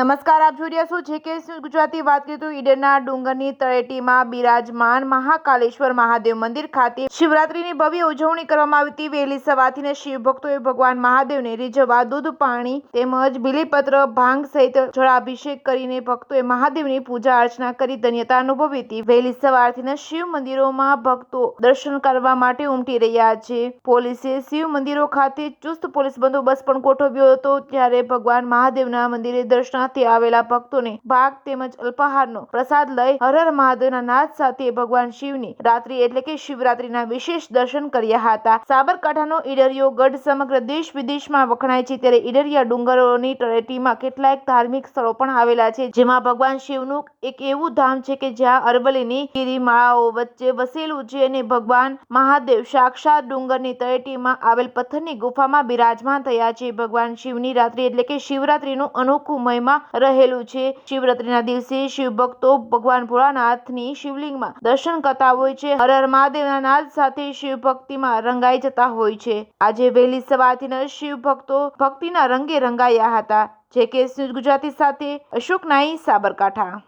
નમસ્કાર, આપ જોઈ રહ્યા છો જેકે ગુજરાતી. વાત કરીએ તો ઈડરના ડુંગરની તળેટીમાં બિરાજમાન મહાકાલેશ્વર મહાદેવ મંદિર ખાતે શિવરાત્રીની ભવ્ય ઉજવણી કરવામાં આવી હતી. વહેલી સવારથી શિવ ભક્તોએ ભગવાન મહાદેવને રીઝવવા દૂધ, પાણી તેમજ બીલીપત્ર, ભાંગ સહિત જળાભિષેક કરીને ભક્તોએ મહાદેવની પૂજા અર્ચના કરી ધન્યતા અનુભવી હતી. વહેલી સવારથી શિવ મંદિરોમાં ભક્તો દર્શન કરવા માટે ઉમટી રહ્યા છે. પોલીસે શિવ મંદિરો ખાતે ચુસ્ત પોલીસ બંદોબસ્ત પણ ગોઠવ્યો હતો. ત્યારે ભગવાન મહાદેવના મંદિરે દર્શનાર્થે આવેલા ભક્તોને ભાગ તેમજ અલ્પાહારનો પ્રસાદ લઈ હર હર મહાદેવના નાદ સાથે ભગવાન શિવની રાત્રિ એટલે કે શિવરાત્રીના વિશેષ દર્શન કર્યા હતા. સાબરકાંઠાનો ઈડરિયો ગઢ સમગ્ર દેશ વિદેશમાં વખણાય છે. ત્યારે ઈડરિયા ડુંગરોની તળેટીમાં કેટલાક ધાર્મિક સ્થળો પણ આવેલા છે, જેમાં ભગવાન શિવનું એક એવું ધામ છે કે જ્યાં અરવલ્લીની ગિરિમાળાઓ વચ્ચે વસેલું છે અને ભગવાન મહાદેવ સાક્ષાત ડુંગરની તળેટીમાં આવેલ પથ્થરની ગુફામાં બિરાજમાન થયા છે. ભગવાન શિવની રાત્રિ એટલે કે શિવરાત્રીનું અનોખું મહિમા રહેલું છે. શિવરાત્રીના દિવસે શિવ ભક્તો ભગવાન ભોળાનાથની શિવલિંગમાં દર્શન કરતા હોય છે. હર હર મહાદેવના નાદ સાથે શિવ ભક્તિમાં રંગાઈ જતા હોય છે. આજે વહેલી સવારથી શિવ ભક્તો ભક્તિના રંગે રંગાયા હતા. જેકે ગુજરાતી સાથે અશોક નાઈ, સાબરકાંઠા.